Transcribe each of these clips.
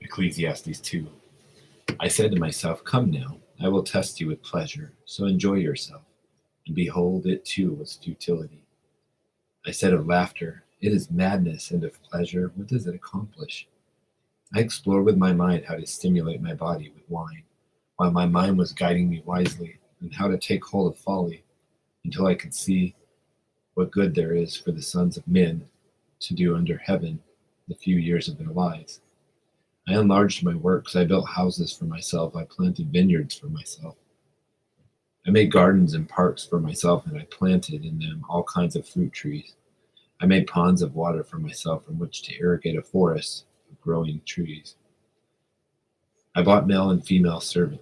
Ecclesiastes 2. I said to myself, come now, I will test you with pleasure, so enjoy yourself. And behold, it too was futility. I said of laughter, it is madness, and of pleasure, what does it accomplish? I explored with my mind how to stimulate my body with wine, while my mind was guiding me wisely, and how to take hold of folly, until I could see what good there is for the sons of men to do under heaven the few years of their lives. I enlarged my works. I built houses for myself. I planted vineyards for myself. I made gardens and parks for myself, and I planted in them all kinds of fruit trees. I made ponds of water for myself from which to irrigate a forest of growing trees. I bought male and female slaves,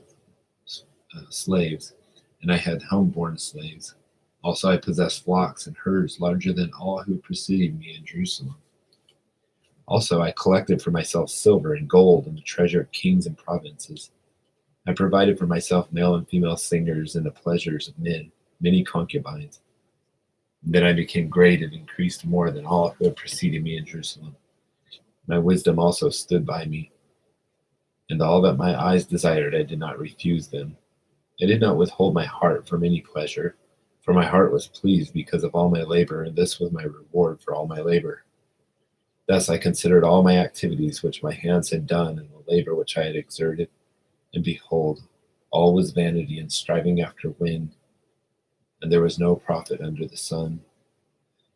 and I had homeborn slaves. Also, I possessed flocks and herds larger than all who preceded me in Jerusalem. Also, I collected for myself silver and gold and the treasure of kings and provinces. I provided for myself male and female singers and the pleasures of men, many concubines. And then I became great and increased more than all who had preceded me in Jerusalem. My wisdom also stood by me, and all that my eyes desired I did not refuse them. I did not withhold my heart from any pleasure, for my heart was pleased because of all my labor, and this was my reward for all my labor. Thus I considered all my activities which my hands had done, and the labor which I had exerted, and behold, all was vanity and striving after wind, and there was no profit under the sun.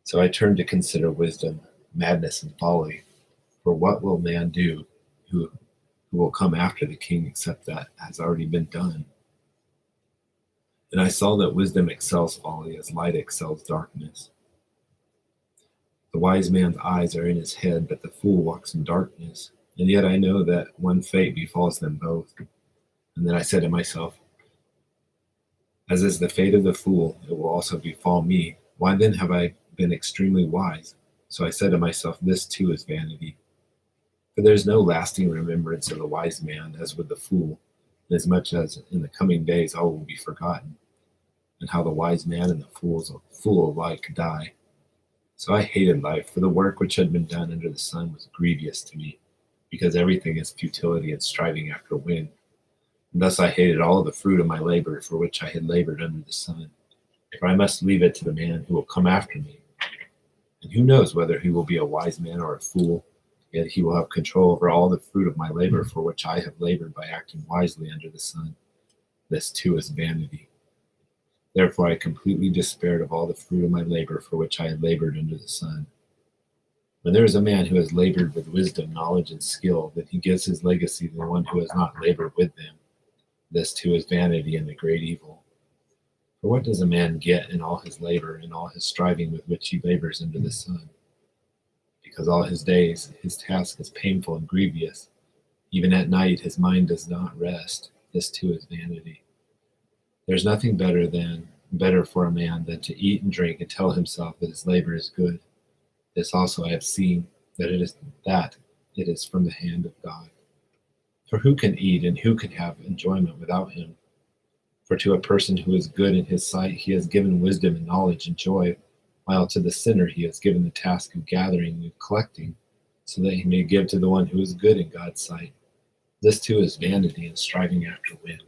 So I turned to consider wisdom, madness, and folly. For what will man do who will come after the king except that has already been done? And I saw that wisdom excels folly as light excels darkness. The wise man's eyes are in his head, but the fool walks in darkness. And yet I know that one fate befalls them both. And then I said to myself, as is the fate of the fool, it will also befall me. Why then have I been extremely wise? So I said to myself, this too is vanity. For there is no lasting remembrance of the wise man as with the fool, inasmuch as in the coming days all will be forgotten, and how the wise man and the fool alike die. So I hated life, for the work which had been done under the sun was grievous to me, because everything is futility and striving after wind. And thus I hated all the fruit of my labor for which I had labored under the sun, for I must leave it to the man who will come after me. And who knows whether he will be a wise man or a fool, yet he will have control over all the fruit of my labor for which I have labored by acting wisely under the sun. This too is vanity. Therefore I completely despaired of all the fruit of my labor for which I had labored under the sun. When there is a man who has labored with wisdom, knowledge, and skill, that he gives his legacy to the one who has not labored with them. This too is vanity and a great evil. For what does a man get in all his labor and all his striving with which he labors under the sun? Because all his days his task is painful and grievous. Even at night his mind does not rest. This too is vanity. There is nothing better for a man than to eat and drink and tell himself that his labor is good. This also I have seen, that it is from the hand of God. For who can eat and who can have enjoyment without him? For to a person who is good in his sight he has given wisdom and knowledge and joy, while to the sinner he has given the task of gathering and collecting, so that he may give to the one who is good in God's sight. This too is vanity and striving after wind.